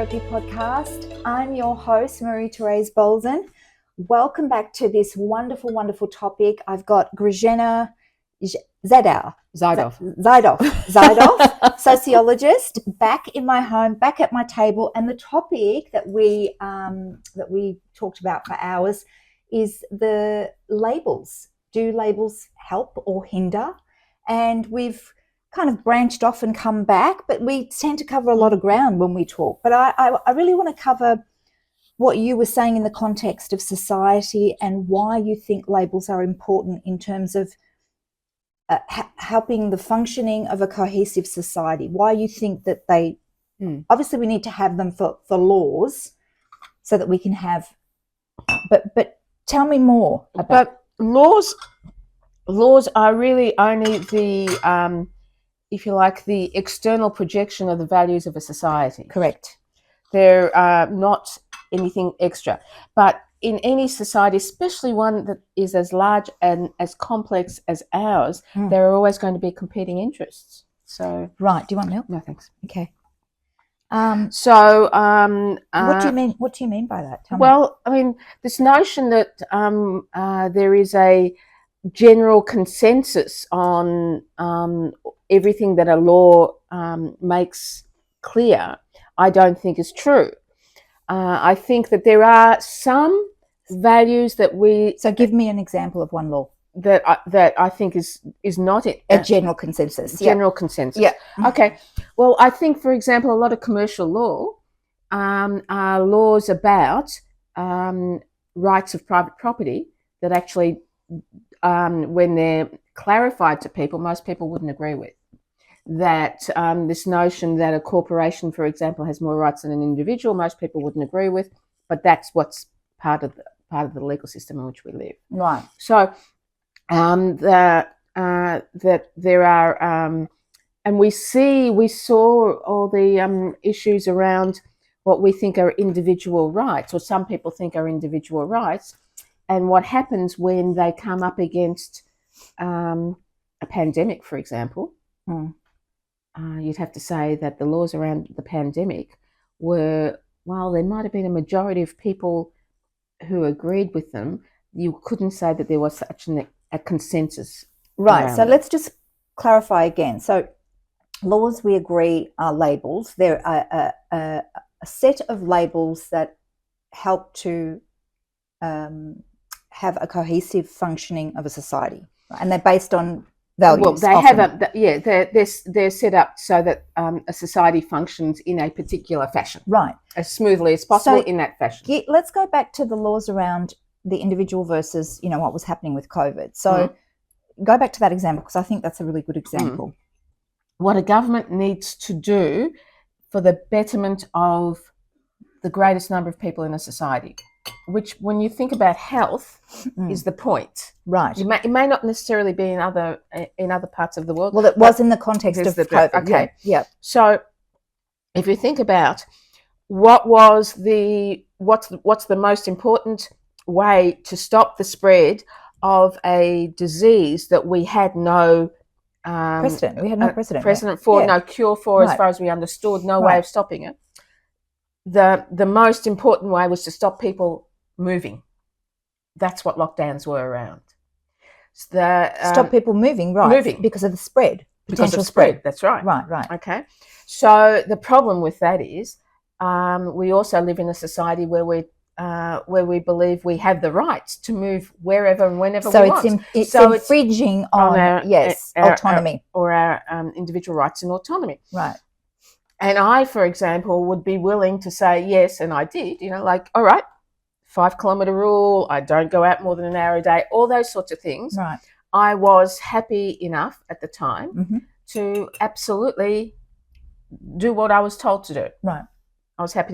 Therapy Podcast. I'm your host, Marie-Therese Bolzan. Welcome back to this wonderful, wonderful topic. I've got Grazyna Zajdow, sociologist, back in my home, back at my table. And the topic that we talked about for hours is the labels. Do labels help or hinder? And we've kind of branched off and come back, but we tend to cover a lot of ground when we talk. But I really want to cover what you were saying in the context of society and why you think labels are important in terms of helping the functioning of a cohesive society. Why you think that they, obviously we need to have them for laws so that we can have, but tell me more about. But laws are really only the, if you like, the external projection of the values of a society. Correct. They're not anything extra. But in any society, especially one that is as large and as complex as ours, there are always going to be competing interests. So, right. Do you want milk? No, thanks. Okay. What do you mean? What do you mean by that? Tell me. Well, I mean, this notion that there is a general consensus on everything that a law makes clear, I don't think is true. I think that there are some values that we... So give me an example of one law. That I think is not a general consensus. General consensus. Yeah. Okay. Well, I think, for example, a lot of commercial law are laws about rights of private property that actually, when they're clarified to people, most people wouldn't agree with. That this notion that a corporation, for example, has more rights than an individual, most people wouldn't agree with, but that's what's part of the legal system in which we live. Right. So that there are, and we saw all the issues around what we think are individual rights, or some people think are individual rights, and what happens when they come up against a pandemic, for example. You'd have to say that the laws around the pandemic were, while there might have been a majority of people who agreed with them, you couldn't say that there was such a consensus. Right. So let's just clarify again. So laws, we agree, are labels. They're a set of labels that help to have a cohesive functioning of a society, right? And they're based on values. Well, they often. They're set up so that a society functions in a particular fashion, right, as smoothly as possible in that fashion. Let's go back to the laws around the individual versus, what was happening with COVID. So go back to that example, because I think that's a really good example. What a government needs to do for the betterment of the greatest number of people in a society, which, when you think about health, is the point. Right. It may not necessarily be in other parts of the world. Well, it was in the context of COVID. Okay. Yeah. So, if you think about what's the most important way to stop the spread of a disease that we had no precedent. We had no precedent for, no cure for, as far as we understood, no way of stopping it. The most important way was to stop people moving. That's what lockdowns were around. Stop people moving, right? Moving. Because of the spread. Potential spread. That's right. Right. Okay. So the problem with that is we also live in a society where we believe we have the right to move wherever and whenever we want. It's infringing on our autonomy. Our individual rights and autonomy. Right. And I, for example, would be willing to say yes, and I did, all right, 5 kilometre rule, I don't go out more than an hour a day, all those sorts of things. Right. I was happy enough at the time to absolutely do what I was told to do. Right. I was happy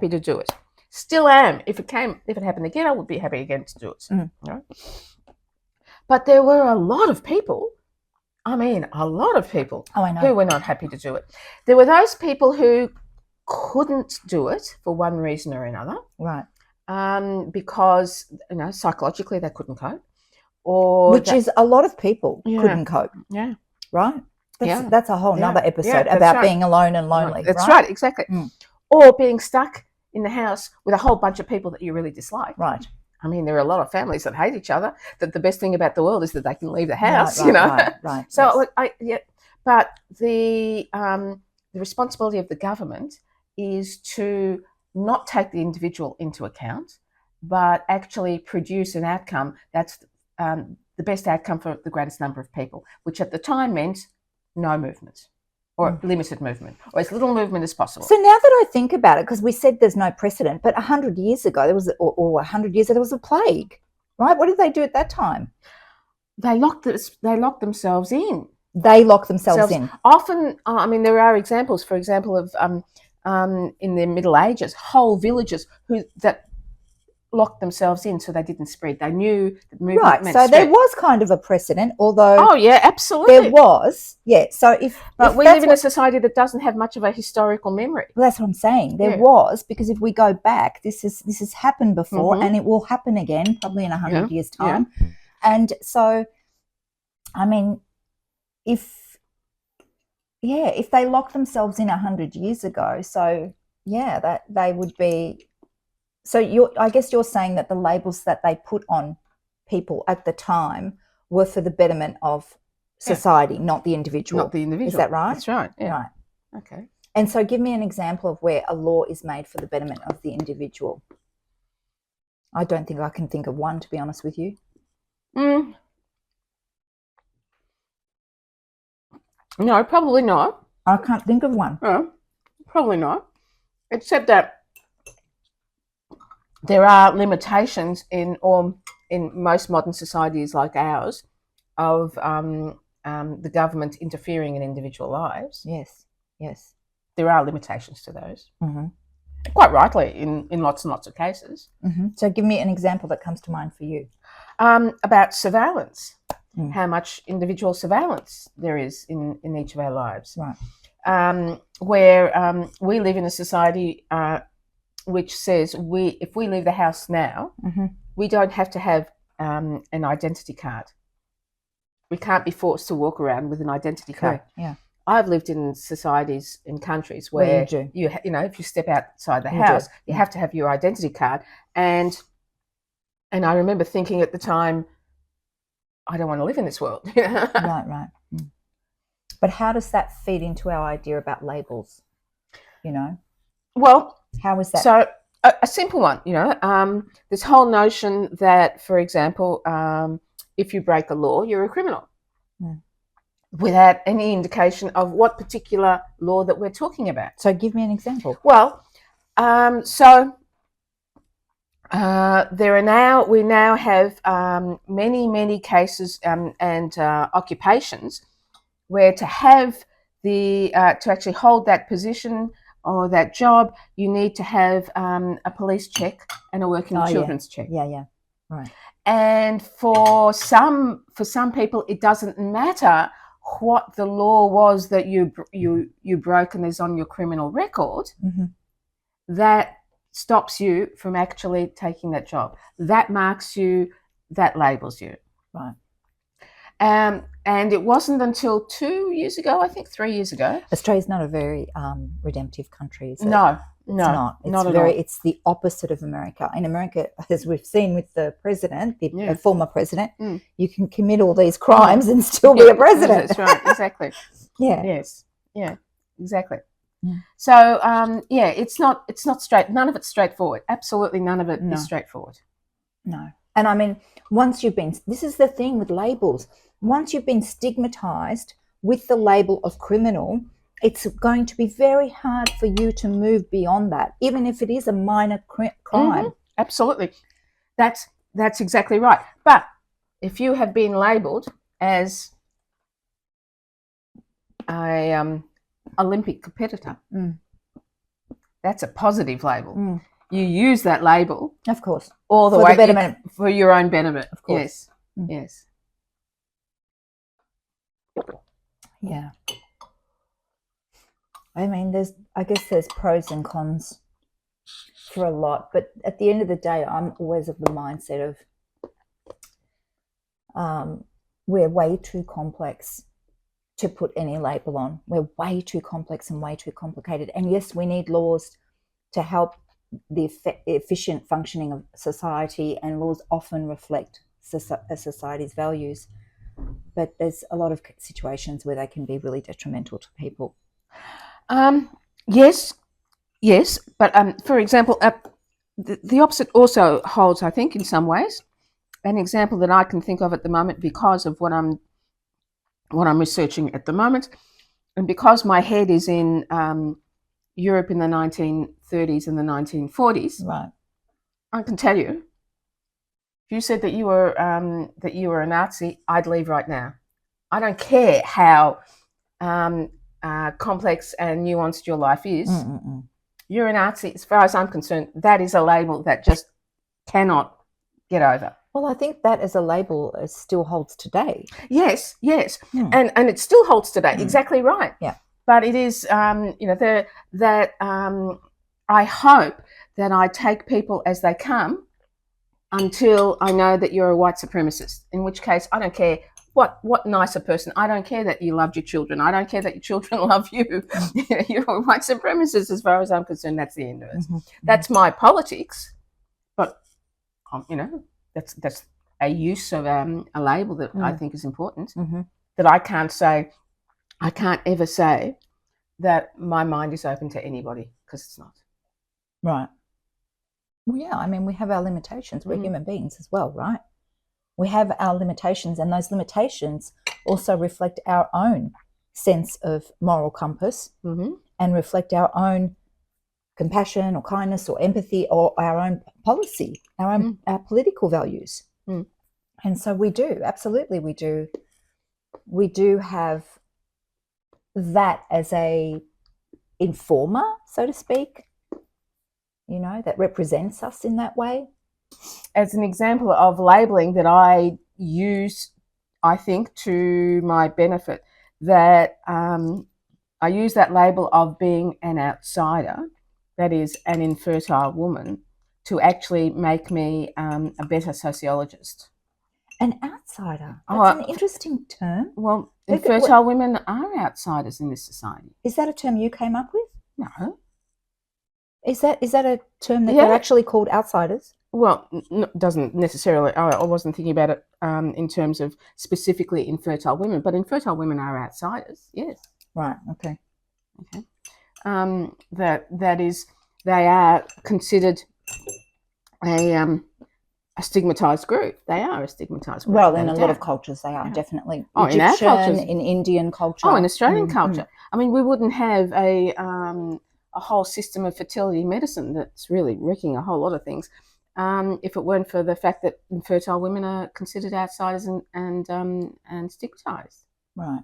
to do it. Still am. If it happened again, I would be happy again to do it. Right? But there were a lot of people. I mean, a lot of people who were not happy to do it. There were those people who couldn't do it for one reason or another. Right. Because, psychologically they couldn't cope. Which is a lot of people couldn't cope. Yeah. Right? That's a whole nother episode about being alone and lonely. That's right, exactly. or being stuck in the house with a whole bunch of people that you really dislike. Right. I mean, there are a lot of families that hate each other, that the best thing about the world is that they can leave the house, you know. Right. So, yes. But the responsibility of the government is to not take the individual into account, but actually produce an outcome that's the best outcome for the greatest number of people, which at the time meant no movement or limited movement, or as little movement as possible. So now that I think about it, because we said there's no precedent, but 100 years ago there was, or 100 years ago there was a plague, right? What did they do at that time? They locked themselves in. They lock themselves in. Often, I mean, there are examples, for example, of in the Middle Ages, whole villages that locked themselves in so they didn't spread. They knew that movement meant so spread. there was kind of a precedent, although oh yeah, absolutely there was. Yeah. So but we live in a society that doesn't have much of a historical memory. Well, that's what I'm saying. There was, because if we go back, this has happened before, and it will happen again, probably in 100 years' time. Yeah. And so, I mean, if they locked themselves in 100 years ago, so yeah, that they would be. So I guess you're saying that the labels that they put on people at the time were for the betterment of society, not the individual. Not the individual. Is that right? That's right. Yeah. Right. Okay. And so give me an example of where a law is made for the betterment of the individual. I don't think I can think of one, to be honest with you. No, probably not. I can't think of one. No, probably not. Except that there are limitations in most modern societies like ours of the government interfering in individual lives. Yes. There are limitations to those. Quite rightly in lots and lots of cases. So give me an example that comes to mind for you. About surveillance. How much individual surveillance there is in each of our lives. Right. Where we live in a society which says if we leave the house now, we don't have to have an identity card. We can't be forced to walk around with an identity card. Yeah. I've lived in societies, in countries where you know, if you step outside the house, you have to have your identity card. And I remember thinking at the time, I don't want to live in this world. Right. But how does that feed into our idea about labels? You know? Well, how is that? So a simple one, you know, this whole notion that, for example, if you break a law, you're a criminal. Without any indication of what particular law that we're talking about. So give me an example. Well, we now have many cases and occupations where to have to actually hold that position or that job, you need to have a police check and a working children's check. Yeah, right. And for some people, it doesn't matter what the law was that you broke and is on your criminal record. That stops you from actually taking that job. That marks you. That labels you. Right. And it wasn't until 2 years ago, I think 3 years ago. Australia's not a very redemptive country, is it? No, it's not. It's not at all. It's the opposite of America. In America, as we've seen with the president, the former president, you can commit all these crimes and still be a president. That's right, exactly. Yes, exactly. So it's not straight. None of it's straightforward. Absolutely none of it is straightforward. No. And I mean, this is the thing with labels. Once you've been stigmatized with the label of criminal, it's going to be very hard for you to move beyond that, even if it is a minor crime. Absolutely. That's exactly right. But if you have been labelled as a Olympic competitor, that's a positive label. You use that label, of course, all the way for your own benefit. Of course. Yes. Yeah. I mean, I guess there's pros and cons for a lot, but at the end of the day, I'm always of the mindset of we're way too complex to put any label on. We're way too complex and way too complicated. And yes, we need laws to help the efficient functioning of society, and laws often reflect a society's values. But there's a lot of situations where they can be really detrimental to people. Yes, but for example, the opposite also holds, I think, in some ways. An example that I can think of at the moment, because of what I'm researching at the moment, and because my head is in Europe in the 1930s and the 1940s, Right. I can tell you, if you said that you were a Nazi, I'd leave right now. I don't care how complex and nuanced your life is. Mm-mm-mm. You're a Nazi. As far as I'm concerned, that is a label that just cannot get over. Well, I think that as a label still holds today. Yes, and it still holds today. Exactly right. Yeah. But it is, I hope that I take people as they come until I know that you're a white supremacist. In which case, I don't care what nicer person. I don't care that you loved your children. I don't care that your children love you. You're a white supremacist, as far as I'm concerned. That's the end of it. Mm-hmm. That's my politics. But that's a use of a label that I think is important. Mm-hmm. That I can't ever say that my mind is open to anybody, because it's not. Right. Well, yeah, I mean, we have our limitations. We're human beings as well, right? We have our limitations, and those limitations also reflect our own sense of moral compass, and reflect our own compassion or kindness or empathy, or our own policy, our political values. And so we do, absolutely we do. We do have that as a informer, so to speak, that represents us in that way. As an example of labeling that I use, I think, to my benefit, that I use that label of being an outsider, that is an infertile woman, to actually make me a better sociologist. An outsider? That's an interesting term. Well, infertile women are outsiders in this society. Is that a term you came up with? No. Is that a term that they're actually called outsiders? Well, doesn't necessarily. I wasn't thinking about it in terms of specifically infertile women, but infertile women are outsiders. Yes. Right. Okay. That is, they are considered a stigmatized group. They are a stigmatized group. Well, in a lot of cultures, they are definitely. In our cultures, in Indian culture. in Australian culture. I mean, we wouldn't have a whole system of fertility medicine that's really wrecking a whole lot of things if it weren't for the fact that infertile women are considered outsiders and stigmatized. Right.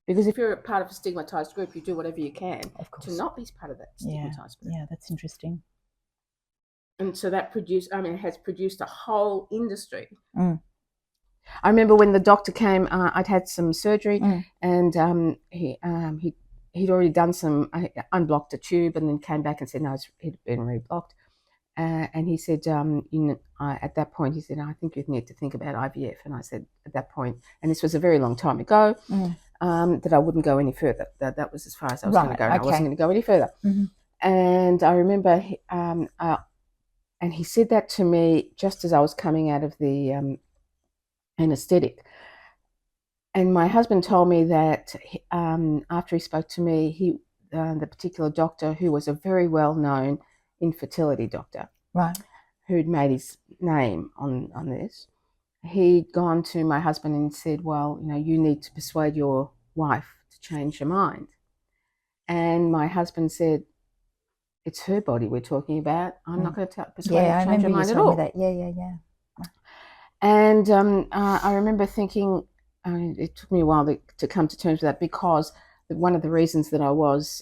Because if you're a part of a stigmatized group, you do whatever you can to not be part of that stigmatized group. Yeah, that's interesting. And so that has produced a whole industry. I remember when the doctor came, I'd had some surgery, and he'd already done unblocked a tube, and then came back and said no, it had been reblocked. And he said, at that point, he said, I think you need to think about IVF. And I said, at that point, and this was a very long time ago, that I wouldn't go any further. That was as far as I was going to go. Okay. I wasn't going to go any further. And I remember, and he said that to me just as I was coming out of the anaesthetic. And my husband told me that after he spoke to me, the particular doctor, who was a very well-known infertility doctor, right, who'd made his name on this, he'd gone to my husband and said, well, you need to persuade your wife to change her mind. And my husband said, it's her body we're talking about. I'm not going to persuade her to change her mind at all. That. Yeah. And I remember thinking, it took me a while to come to terms with that, because one of the reasons that I was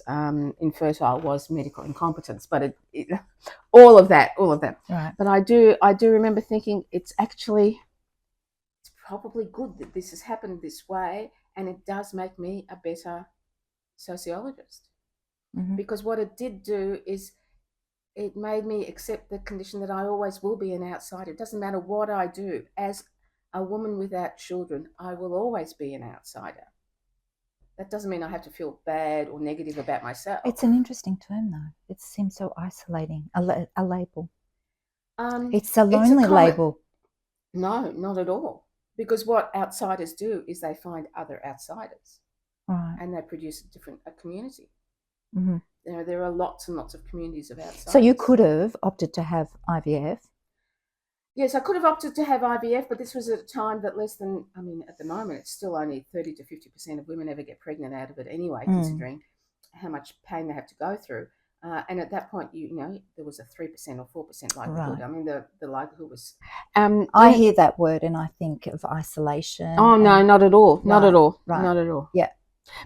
infertile was medical incompetence. But all of that. Right. But I do remember thinking it's probably good that this has happened this way, and it does make me a better sociologist. Because what it did do is it made me accept the condition that I always will be an outsider. It doesn't matter what I do. As a woman without children, I will always be an outsider. that doesn't mean I have to feel bad or negative about myself. It's an interesting term, though. It seems so isolating. A label. It's a lonely label. No, not at all. Because what outsiders do is they find other outsiders, right, and they produce a community. Mm-hmm. There are lots and lots of communities of outsiders. So you could have opted to have IVF. Yes, I could have opted to have IVF, but this was at a time that at the moment, it's still only 30 to 50% of women ever get pregnant out of it anyway, considering how much pain they have to go through. And at that point, there was a 3% or 4% likelihood. Right. I mean, the likelihood was... I hear that word and I think of isolation. Oh, no, not at all. Not at all. Right. Not at all. Yeah.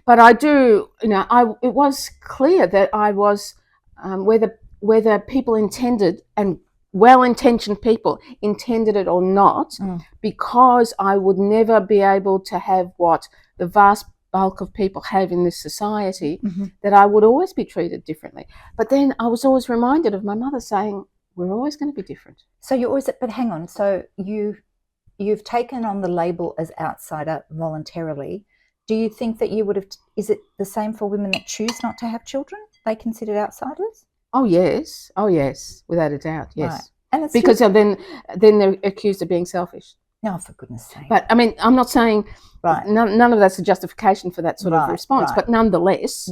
But I do, it was clear that I was, whether people intended, and well-intentioned people intended it or not, because I would never be able to have what the vast bulk of people have in this society, that I would always be treated differently. But then I was always reminded of my mother saying, we're always going to be different. So but hang on, so you've taken on the label as outsider voluntarily. Do you think that you would have, is it the same for women that choose not to have children? They considered outsiders? Oh yes, without a doubt, yes. Right. And it's because then they're accused of being selfish. No, for goodness sake. But I mean, I'm not saying none of that's a justification for that sort of response, but nonetheless,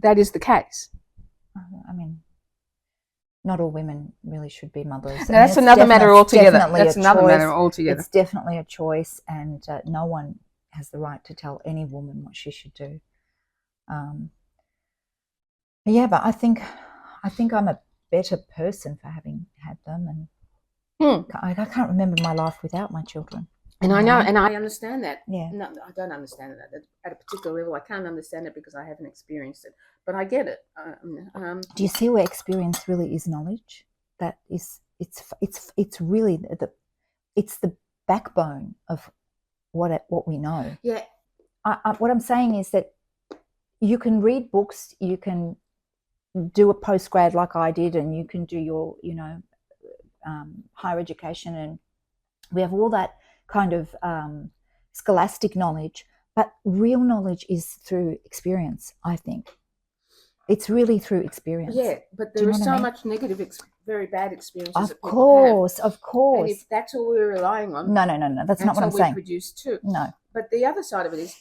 that is the case. I mean, not all women really should be mothers. No, that's another matter altogether. That's another matter altogether. It's definitely a choice, and no one has the right to tell any woman what she should do. Yeah, but I think I'm a better person for having had them, and I can't remember my life without my children. And I know, and I understand that. Yeah. No, I don't understand that at a particular level. I can't understand it because I haven't experienced it, but I get it. Do you see where experience really is knowledge? That is, it's really it's the backbone of what we know. Yeah. What I'm saying is that you can read books, you can do a postgrad like I did, and you can do your, higher education, and we have all that kind of scholastic knowledge, but real knowledge is through experience. I think it's really through experience. Yeah, but there is so much negative, very bad experiences. Of course. And if that's all we're relying on, no, that's not what I'm saying. We produce too. No, but the other side of it is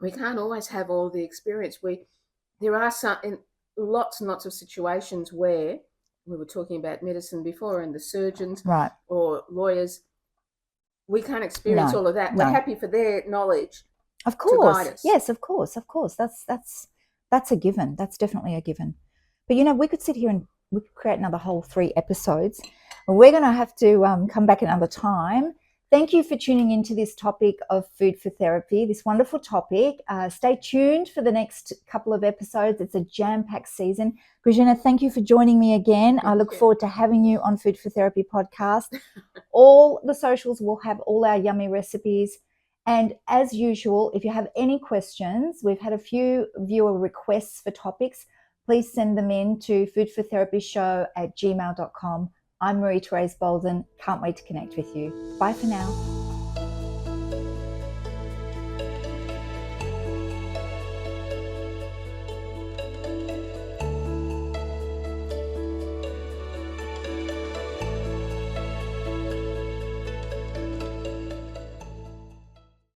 we can't always have all the experience. There are lots and lots of situations where we were talking about medicine before, and the surgeons or lawyers, we can't experience all of that. We're happy for their knowledge. Of course. To guide us. Yes, of course. That's a given. That's definitely a given. But we could sit here and we could create another whole 3 episodes. We're going to have to come back another time. Thank you for tuning into this topic of food for therapy, this wonderful topic. Stay tuned for the next couple of episodes. It's a jam-packed season. Grazyna, thank you for joining me again. I look forward to having you on Food for Therapy podcast. All the socials will have all our yummy recipes. And as usual, if you have any questions, we've had a few viewer requests for topics. Please send them in to foodfortherapyshow@gmail.com. I'm Marie-Therese Bolden. Can't wait to connect with you. Bye for now.